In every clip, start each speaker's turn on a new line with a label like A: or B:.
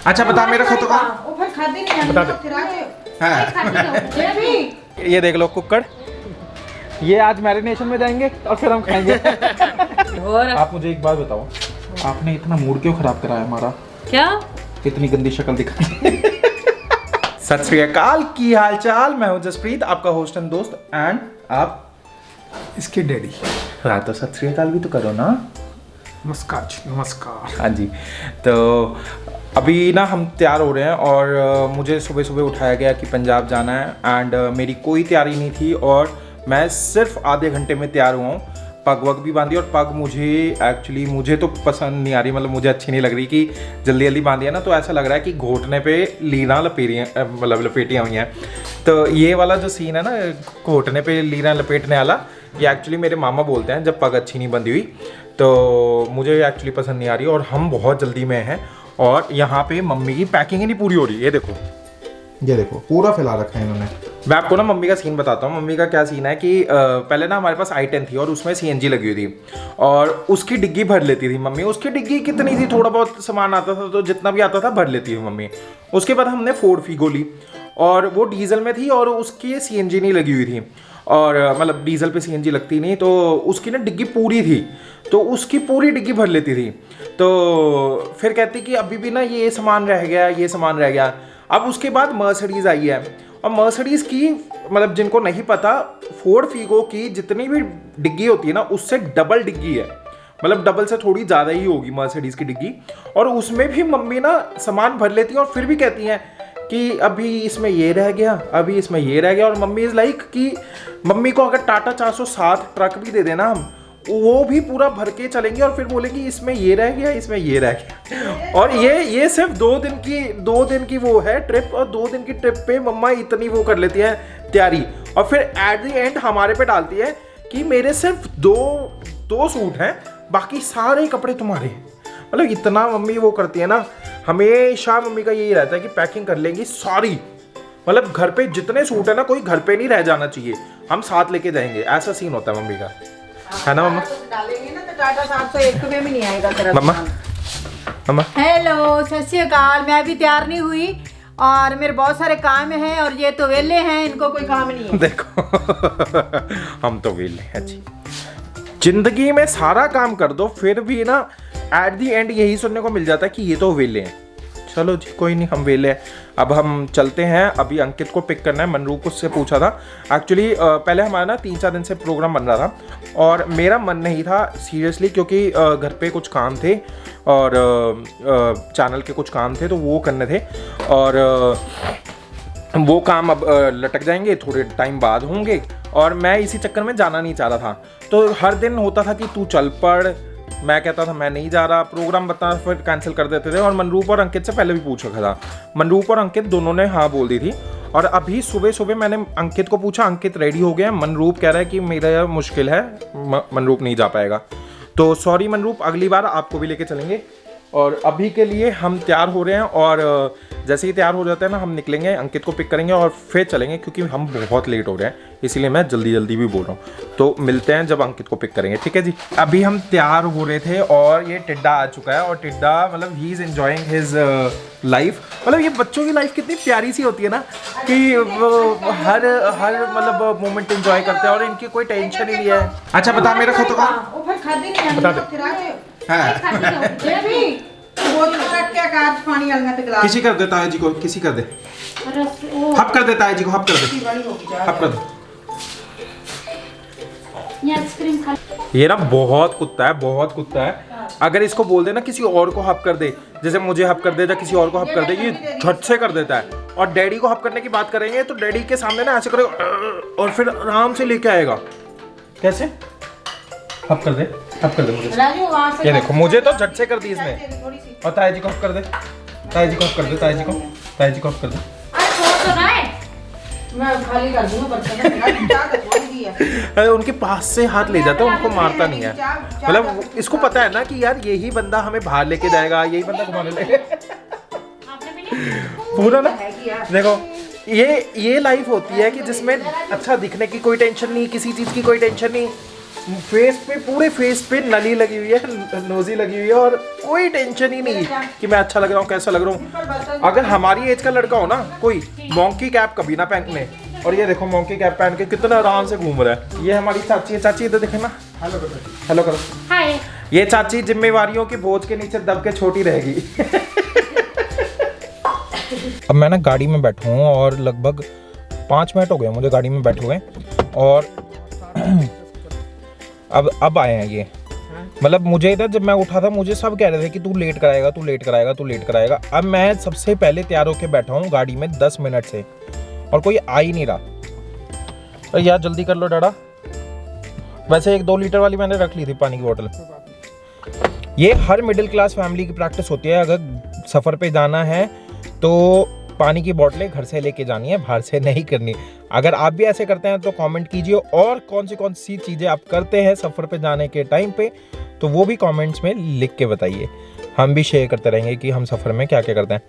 A: अच्छा बता मेरा खो तो बता दे। हाँ। ये देख लो कुक्कड़, ये आज मैरिनेशन में जाएंगे और फिर हम खाएंगे।
B: और
A: आप मुझे एक बात बताओ, आपने इतना मूड क्यों खराब करा है हमारा?
B: क्या
A: इतनी गंदी शक्ल दिखा। सत श्री अकाल, की हाल चाल। मैं हूं जसप्रीत, आपका होस्ट एंड दोस्त, एंड आप
C: इसके डैडी।
A: हाँ तो सत श्री अकाल भी तो करो ना।
C: नमस्कार जी, नमस्कार।
A: हाँ जी, तो अभी ना हम तैयार हो रहे हैं और मुझे सुबह सुबह उठाया गया कि पंजाब जाना है, एंड मेरी कोई तैयारी नहीं थी और मैं सिर्फ आधे घंटे में तैयार हुआ हूँ। पग वग भी बांधी, और पग मुझे तो पसंद नहीं आ रही, मतलब मुझे अच्छी नहीं लग रही कि जल्दी जल्दी बांधी है ना, तो ऐसा लग रहा है कि घोटने पे लीना लपेटियाँ हुई हैं। तो ये वाला जो सीन है ना, घोटने पे लीना लपेटने वाला, ये एक्चुअली मेरे मामा बोलते हैं जब पग अच्छी नहीं बंधी हुई, तो मुझे एक्चुअली पसंद नहीं आ रही और हम बहुत जल्दी में हैं। और यहाँ पे मम्मी की पैकिंग ही नहीं पूरी हो रही। ये देखो पूरा फैला रखा है इन्होंने। मैं आपको ना मम्मी का सीन बताता हूँ। मम्मी का क्या सीन है कि पहले ना हमारे पास i10 थी और उसमें CNG लगी हुई थी और उसकी डिग्गी भर लेती थी मम्मी। उसकी डिग्गी कितनी थी, थोड़ा बहुत सामान आता था तो जितना भी आता था भर लेती थी मम्मी। उसके बाद हमने फोर्ड फीगो ली और वो डीजल में थी और उसकी CNG नहीं लगी हुई थी, और मतलब डीजल पे CNG लगती नहीं, तो उसकी ना डिग्गी पूरी थी, तो उसकी पूरी डिग्गी भर लेती थी। तो फिर कहती कि अभी भी ना ये सामान रह गया। अब उसके बाद मर्सिडीज़ आई है, और मर्सिडीज़ की मतलब जिनको नहीं पता, फोर्ड फीगो की जितनी भी डिग्गी होती है ना उससे डबल डिग्गी है, मतलब डबल से थोड़ी ज़्यादा ही होगी मर्सिडीज़ की डिग्गी। और उसमें भी मम्मी ना सामान भर लेती है और फिर भी कहती हैं कि अभी इसमें ये रह गया, और मम्मी इज़ लाइक कि मम्मी को अगर टाटा 407 ट्रक भी दे देना हम, वो भी पूरा भर के चलेंगे और फिर बोलेंगे इसमें ये रह गया। और ये सिर्फ 2 दिन की वो है ट्रिप, और 2 दिन की ट्रिप पे मम्मा इतनी वो कर लेती है तैयारी, और फिर एट द एंड हमारे पे डालती है कि मेरे सिर्फ दो सूट हैं, बाकी सारे कपड़े तुम्हारे। मतलब इतना मम्मी वो करती है ना, हमेशा मम्मी का यही रहता है कि पैकिंग कर लेंगी सारी, मतलब घर पे जितने सूट है ना कोई घर पे नहीं रह जाना चाहिए, हम साथ लेके जाएंगे, ऐसा सीन होता है मम्मी का, है ना मम्मा?
D: डालेंगे ना तो टाटा 701 में भी नहीं आएगा तेरा
A: मम्मा
D: हेलो, सत श्री अकाल। मैं अभी तैयार नहीं हुई और मेरे बहुत सारे काम हैं और ये तो वेले हैं, इनको कोई काम नहीं है।
A: देखो हम तो वेले हैं जी। जिंदगी में सारा काम कर दो फिर भी ना एट दी एंड यही सुनने को मिल जाता है कि ये तो वेले हैं। चलो जी कोई नहीं, हम वेले हैं। अब हम चलते हैं, अभी अंकित को पिक करना है। मनरूप उससे पूछा था एक्चुअली, पहले हमारा ना 3-4 दिन से प्रोग्राम बन रहा था और मेरा मन नहीं था सीरियसली, क्योंकि घर पे कुछ काम थे और चैनल के कुछ काम थे तो वो करने थे, और वो काम अब लटक जाएंगे, थोड़े टाइम बाद होंगे, और मैं इसी चक्कर में जाना नहीं चाह रहा था। तो हर दिन होता था कि तू चल पड़, मैं कहता था मैं नहीं जा रहा, प्रोग्राम बता, फिर कैंसिल कर देते थे। और मनरूप और अंकित से पहले भी पूछ रखा था, मनरूप और अंकित दोनों ने हाँ बोल दी थी। और अभी सुबह मैंने अंकित को पूछा, अंकित रेडी हो गया, मनरूप कह रहा है कि मेरा मुश्किल है, मनरूप नहीं जा पाएगा। तो सॉरी मनरूप, अगली बार आपको भी लेके चलेंगे। और अभी के लिए हम तैयार हो रहे हैं, और जैसे ही तैयार हो जाते हैं ना हम निकलेंगे, अंकित को पिक करेंगे और फिर चलेंगे, क्योंकि हम बहुत लेट हो रहे हैं, इसीलिए मैं जल्दी भी बोल रहा हूँ। तो मिलते हैं जब अंकित को पिक करेंगे, ठीक है जी। अभी हम तैयार हो रहे थे और ये टिड्डा आ चुका है, और टिड्डा मतलब he is enjoying his life. मतलब ये बच्चों की लाइफ कितनी प्यारी सी होती है ना, कि वो हर मतलब मोमेंट एंजॉय करते हैं और इनकी कोई टेंशन ही नहीं है। अच्छा बता मेरा खो तो बता दे। किसी कर देता है जी को, किसी कर दे, हप कर देता है जी को, हप कर दे। ये ना बहुत कुत्ता है, अगर इसको बोल दे ना किसी और को हप कर दे, जैसे मुझे हप कर दे या किसी और को हप कर दे, ये झट से कर देता है। और डैडी को हप करने की बात करेंगे तो डैडी के सामने ना ऐसे करेगा और फिर आराम से लेके आएगा। कैसे हप कर दे मुझे, ये देखो मुझे तो झट से कर दी इसने। और ताई जी को हप कर दे, ताई जी को हप कर दे।
D: मैं खाली कर दूंगा बर्तन।
A: उनके पास से हाथ ले जाता है, उनको मारता नहीं है। मतलब इसको पता है ना कि यार यही बंदा हमें बाहर लेके जाएगा, यही बंदा घुमाने लेके पूरा ना। देखो ये लाइफ होती है कि जिसमें अच्छा दिखने की कोई टेंशन नहीं, किसी चीज की कोई टेंशन नहीं, फेस पे, पूरे फेस पे नली लगी हुई है, नोजी लगी हुई है और कोई टेंशन ही नहीं कि मैं अच्छा लग रहा हूँ, कैसा लग रहा हूँ। अगर हमारी एज का लड़का हो ना कोई, मॉन्की कैप कभी ना पहने। और ये देखो मॉन्की कैप पहन के कितना आराम से घूम रहा है। ये हमारी चाची है, चाची इधर देखे ना, हेलो करो, हेलो करो, हाय। ये चाची जिम्मेवारियों की बोझ के नीचे दब के छोटी रहेगी। अब मैं ना गाड़ी में बैठा हूँ और लगभग 5 मिनट हो गए मुझे गाड़ी में बैठे हुए, और अब आए हैं ये। मतलब मुझे इधर जब मैं उठा था मुझे सब कह रहे थे कि तू लेट कराएगा, तू लेट कराएगा, तू लेट कराएगा। अब मैं सबसे पहले तैयार होके बैठा हूँ गाड़ी में 10 मिनट से, और कोई आ ही नहीं रहा। अरे यार जल्दी कर लो डाड़ा। वैसे 1-2 लीटर वाली मैंने रख ली थी पानी की बोतल। ये हर मिडिल क्लास फैमिली की प्रैक्टिस होती है। अगर सफ़र पे जाना है तो पानी की बोतलें घर से लेके जानी है, बाहर से नहीं करनी। अगर आप भी ऐसे करते हैं तो कमेंट कीजिए, और कौन सी चीज़ें आप करते हैं सफ़र पे जाने के टाइम पे, तो वो भी कमेंट्स में लिख के बताइए। हम भी शेयर करते रहेंगे कि हम सफ़र में क्या क्या करते हैं।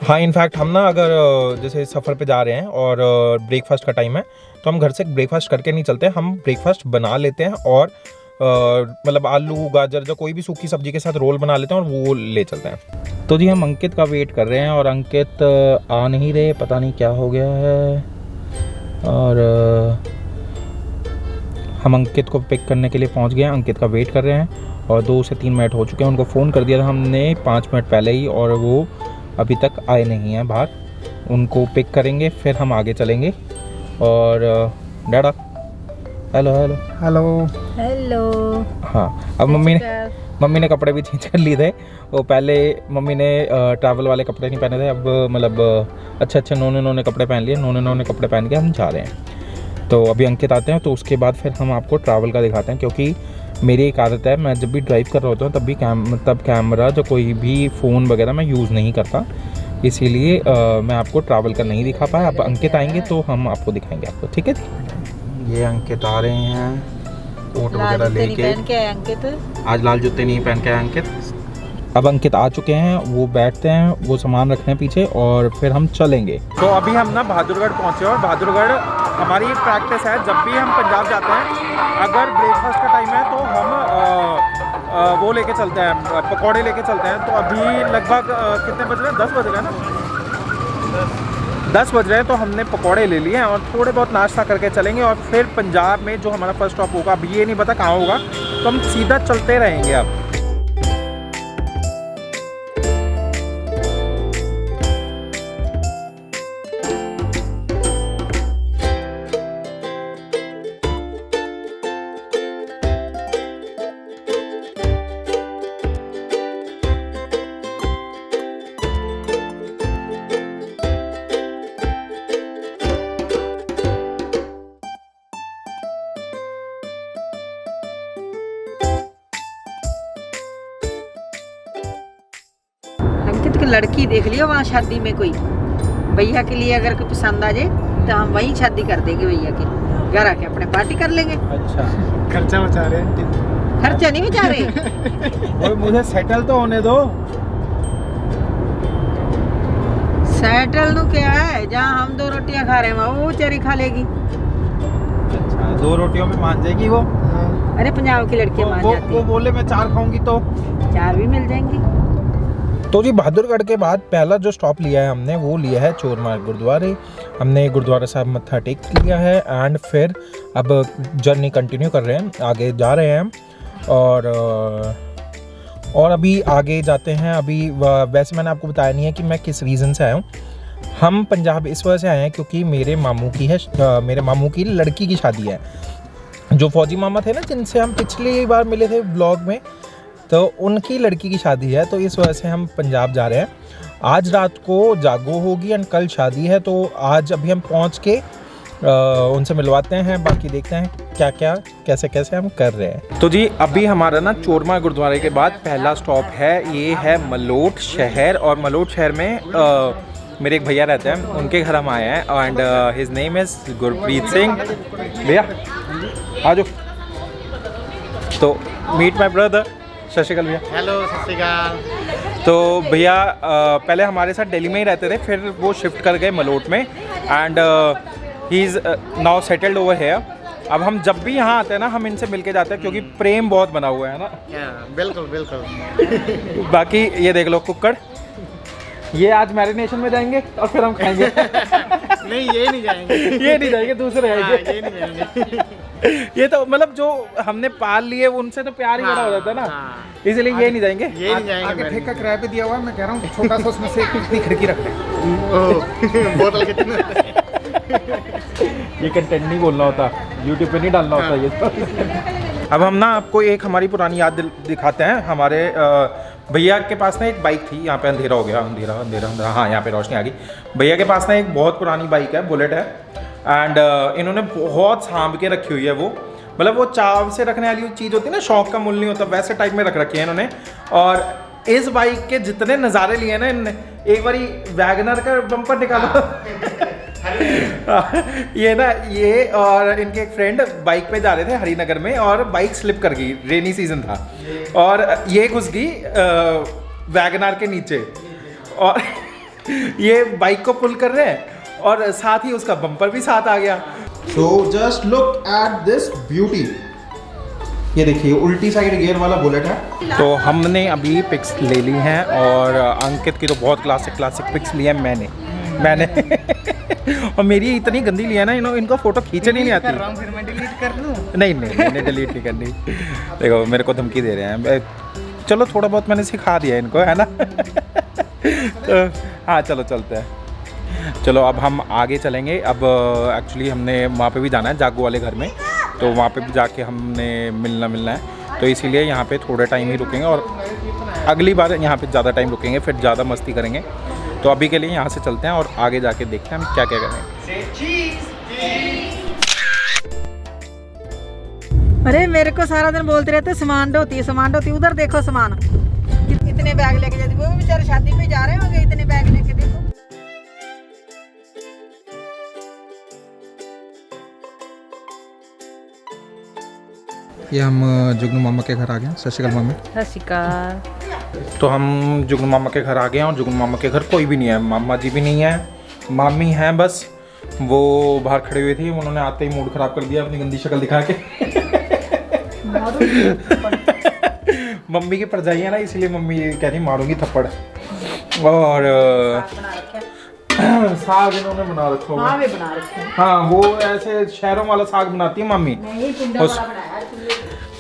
A: हाँ, इनफैक्ट हम ना अगर जैसे सफ़र पे जा रहे हैं और ब्रेकफास्ट का टाइम है तो हम घर से ब्रेकफास्ट करके नहीं चलते, हम ब्रेकफास्ट बना लेते हैं और मतलब आलू गाजर जो कोई भी सूखी सब्जी के साथ रोल बना लेते हैं और वो ले चलते हैं। तो जी हम अंकित का वेट कर रहे हैं और अंकित आ नहीं रहे, पता नहीं क्या हो गया है। और हम अंकित को पिक करने के लिए पहुंच गए हैं, अंकित का वेट कर रहे हैं और 2 से 3 मिनट हो चुके हैं। उनको फ़ोन कर दिया था हमने 5 मिनट पहले ही, और वो अभी तक आए नहीं हैं बाहर। उनको पिक करेंगे फिर हम आगे चलेंगे। और डैडा, हेलो हेलो
C: हेलो
D: हेलो।
A: हाँ, अब मम्मी ने कपड़े भी चेंज कर लिए थे। वो पहले मम्मी ने ट्रैवल वाले कपड़े नहीं पहने थे, अब मतलब अच्छे नोने कपड़े पहन लिए। नोने कपड़े पहन के हम जा रहे हैं। तो अभी अंकित आते हैं तो उसके बाद फिर हम आपको ट्रैवल का दिखाते हैं, क्योंकि मेरी एक आदत है, मैं जब भी ड्राइव कर रहा होता हूँ तब कैमरा जो कोई भी फ़ोन वगैरह मैं यूज़ नहीं करता, इसीलिए मैं आपको ट्रैवल का नहीं दिखा पाया। अब अंकित आएंगे तो हम आपको दिखाएंगे आपको, ठीक है जी। ये अंकित आ रहे हैं कोट वगैरह लेके। आज लाल जूते नहीं पहन के आए अंकित। अब अंकित आ चुके हैं, वो बैठते हैं, वो सामान रखते हैं पीछे और फिर हम चलेंगे। तो अभी हम ना बहादुरगढ़ पहुँचे, और बहादुरगढ़ हमारी एक प्रैक्टिस है, जब भी हम पंजाब जाते हैं अगर ब्रेकफास्ट का टाइम है तो हम वो लेके चलते हैं, पकौड़े लेके चलते हैं। तो अभी लगभग कितने बज रहे हैं? 10 बज रहे हैं ना, 10 बज रहे हैं। तो हमने पकौड़े ले लिए हैं और थोड़े बहुत नाश्ता करके चलेंगे, और फिर पंजाब में जो हमारा फर्स्ट स्टॉप होगा, अभी ये नहीं पता कहाँ होगा, तो हम सीधा चलते रहेंगे अब।
D: लड़की देख लियो वहाँ शादी में, कोई भैया के लिए अगर कोई पसंद आ जाए तो हम वहीं शादी कर देंगे भैया के घर आके, अपने पार्टी कर लेंगे।
A: अच्छा,
C: खर्चा बचा रहे हैं?
D: खर्चा नहीं बचा रहे।
A: मुझे सेटल तो होने दो।
D: सेटल नु क्या है, जहाँ हम 2 रोटियां खा रहे हैं वहाँ वो बेचारी खा लेगी।
A: अच्छा, 2 रोटियों में मान जाएगी वो?
D: अरे पंजाब की लड़की मान जाती है।
A: वो बोले मैं 4 खाऊंगी तो
D: 4 भी मिल जाएंगी।
A: तो जी बहादुरगढ़ के बाद पहला जो स्टॉप लिया है हमने, वो लिया है चोरमार्ग गुरुद्वारे। हमने गुरुद्वारा साहब मत्था टेक लिया है, एंड फिर अब जर्नी कंटिन्यू कर रहे हैं, आगे जा रहे हैं हम। और अभी आगे जाते हैं। अभी वैसे मैंने आपको बताया नहीं है कि मैं किस रीज़न से आया हूँ। हम पंजाब इस वजह से आए हैं क्योंकि मेरे मामू की लड़की की शादी है। जो फौजी मामा थे ना, जिनसे हम पिछली बार मिले थे व्लॉग में, तो उनकी लड़की की शादी है, तो इस वजह से हम पंजाब जा रहे हैं। आज रात को जागो होगी एंड कल शादी है, तो आज अभी हम पहुंच के उनसे मिलवाते हैं, बाकी देखते हैं क्या क्या कैसे हम कर रहे हैं। तो जी अभी हमारा ना चोरमार्ग गुरुद्वारे के बाद पहला स्टॉप है, ये है मलोट शहर। और मलोट शहर में मेरे एक भैया रहते हैं, उनके घर हम आए हैं, and his name is Gurpreet Singh. भैया आ जाओ। तो मीट माई ब्रदर। सत श्री अकाल भैया।
B: हेलो, सत श्री अकाल।
A: तो भैया पहले हमारे साथ दिल्ली में ही रहते थे, फिर वो शिफ्ट कर गए मलोट में, and he is now settled over here. अब हम जब भी यहाँ आते हैं ना हम इनसे मिलके जाते हैं क्योंकि प्रेम बहुत बना हुआ है ना।
C: बिल्कुल बिल्कुल।
A: बाकी ये देख लो कुक्कड़, ये आज मैरिनेशन में जाएंगे और फिर हम खाएंगे।
C: नहीं ये नहीं जाएंगे,
A: ये नहीं जाएंगे, दूसरे आएंगे।
C: ये नहीं जाएंगे।
A: ये तो मतलब जो हमने पाल लिए उनसे तो प्यार ही बड़ा हो जाता है ना, इसलिए ये नहीं जाएंगे।
C: ये नहीं जाएंगे।
B: आगे ठेका किराए पे दिया हुआ है, मैं कह रहा हूँ छोटा सा उसमें से इतनी खिड़की रख लें।
C: बोतल कितनी?
A: ये कंटेंट नहीं बोलना होता, यूट्यूब पे नहीं डालना होता ये तो। अब हम ना आपको एक हमारी पुरानी याद दिखाते हैं। हमारे भैया के पास ना एक बाइक थी, यहाँ पे अंधेरा हो गया, अंधेरा अंधेरा अंधेरा, हाँ यहाँ पे रोशनी आ गई। भैया के पास ना एक बहुत पुरानी बाइक है, बुलेट है, एंड इन्होंने बहुत सांभ के रखी हुई है वो, मतलब वो चाव से रखने वाली चीज़ होती है ना, शौक का मूल्य नहीं होता, वैसे टाइप में रख रखी है इन्होंने। और इस बाइक के जितने नज़ारे लिए ना इनने, एक बारी वैगनर का बम्पर निकाला। ये ना, ये और इनके एक फ्रेंड बाइक पे जा रहे थे हरिनगर में और बाइक स्लिप कर गई, रेनी सीजन था, और ये घुस गई वैगनर के नीचे, और ये बाइक को पुल कर रहे हैं और साथ ही उसका बम्पर भी साथ आ गया। So just look at this beauty, ये देखिए उल्टी साइड गियर वाला बुलेट है। तो हमने अभी पिक्स ले ली हैं और अंकित की तो बहुत क्लासिक पिक्स ली है मैंने और मेरी इतनी गंदी लिया ना, इनको फोटो खींचनी नहीं आती।
C: फिर मैं डिलीट कर लूं?
A: नहीं मैंने डिलीट नहीं करनी। देखो मेरे को धमकी दे रहे हैं, चलो थोड़ा बहुत मैंने सिखा दिया इनको, है ना। तो हाँ चलो चलते हैं। चलो अब हम आगे चलेंगे। अब एक्चुअली हमने वहाँ पे भी जाना है जागू वाले घर में, तो वहाँ पे भी जाके हमने मिलना है, तो इसीलिए यहाँ पे थोड़ा टाइम ही रुकेंगे और अगली बार यहाँ पे ज़्यादा टाइम रुकेंगे, फिर ज़्यादा मस्ती करेंगे। तो अभी के लिए यहाँ से चलते हैं और आगे जाके देखते हैं हम क्या क्या करेंगे।
D: अरे मेरे को सारा दिन बोलते रहते सामान ढोती, उधर देखो सामान, इतने बैग लेके जाती, वो बेचारे शादी में जा रहे होंगे, इतने बैग लेके देखो।
B: ये हम जुगनू मामा के घर आ गए। सत श्री अकाल मामी।
D: सत श्री अकाल।
A: तो हम जुगनू मामा के घर आ गए हैं और जुगनू मामा के घर कोई भी नहीं है, मामा जी भी नहीं है, मामी हैं बस, वो बाहर खड़े हुए थे, उन्होंने आते ही मूड खराब कर दिया अपनी गंदी शक्ल दिखा के। मम्मी की परजाई है ना, इसलिए मम्मी कह रही मारूंगी थप्पड़। और साग इन्होंने बना रखा होगा। हाँ वो ऐसे शहरों वाला साग बनाती है मम्मी।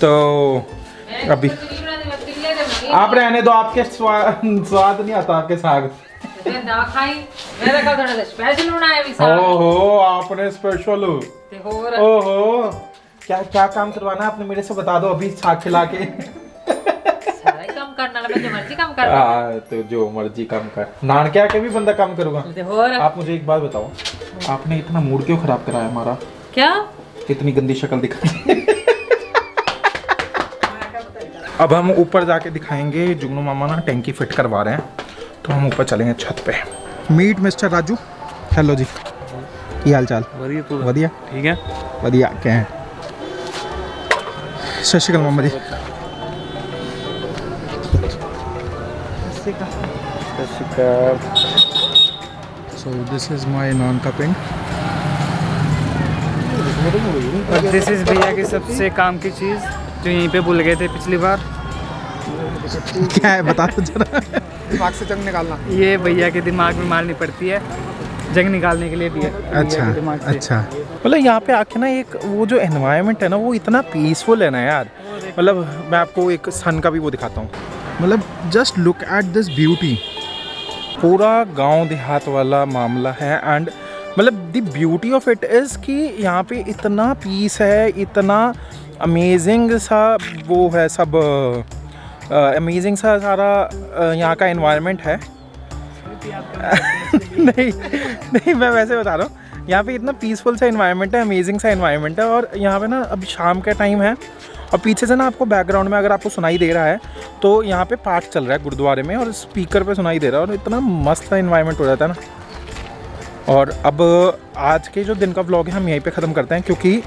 A: तो अभी आप रहने दो, आपके स्वाद नहीं आता आपके साग। ओहो आपने स्पेशल, ओहो क्या क्या काम करवाना है आपने मेरे से बता दो अभी, साग खिला के। तो जो मर्जी काम कर, नान क्या के भी बंदा काम करूँगा। आप मुझे एक बात बताओ, आपने इतना मूड क्यों खराब कराया हमारा?
D: क्या
A: इतनी गंदी शक्ल दिखाई। अब हम ऊपर जाके दिखाएंगे, जुगनू मामा ना टैंकी फिट करवा रहे हैं, तो हम ऊपर चलेंगे छत पे। मीट मिस्टर राजू, हेलो जी, की हाल चाल? वधिया
C: ठीक है,
A: वधिया क्या है। सत श्री अकाल मामा जी। So this is my non cupping.
C: This is भैया की सबसे काम की चीज़ जो यहीं पे भूल गए थे पिछली बार।
A: क्या है बता दो जरा।
B: दिमाग से जंग निकालना।
C: ये भैया के दिमाग में मारनी पड़ती है, जंग निकालने के लिए भी है।
A: अच्छा मतलब यहाँ पे आके ना एक वो जो एनवायरनमेंट है ना वो इतना पीसफुल है ना यार, मतलब मैं आपको एक सन का भी वो दिखाता हूँ, मतलब just look at this beauty. पूरा गांव देहात वाला मामला है, एंड मतलब the beauty of it is कि यहाँ पे इतना पीस है, इतना अमेजिंग सा वो है, सब अमेजिंग सा सारा यहाँ का एनवायरनमेंट है। नहीं मैं वैसे बता रहा हूँ, यहाँ पे इतना पीसफुल सा एनवायरनमेंट है, अमेजिंग सा एनवायरनमेंट है। और यहाँ पे ना अभी शाम का टाइम है और पीछे से ना आपको बैकग्राउंड में अगर आपको सुनाई दे रहा है तो यहाँ पे पाठ चल रहा है गुरुद्वारे में और स्पीकर पे सुनाई दे रहा है, और इतना मस्त सा एनवायरनमेंट हो जाता है ना। और अब आज के जो दिन का व्लॉग है हम यहीं पे ख़त्म करते हैं, क्योंकि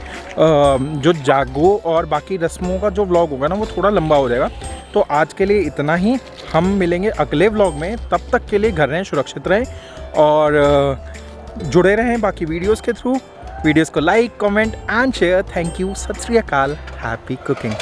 A: जो जागो और बाकी रस्मों का जो व्लॉग होगा ना वो थोड़ा लंबा हो जाएगा। तो आज के लिए इतना ही, हम मिलेंगे अगले व्लॉग में, तब तक के लिए घर रहें, सुरक्षित रहें और जुड़े रहें बाकी वीडियोस के थ्रू। वीडियोस को like, comment and share. Thank you, सत श्री अकाल, हैप्पी कुकिंग।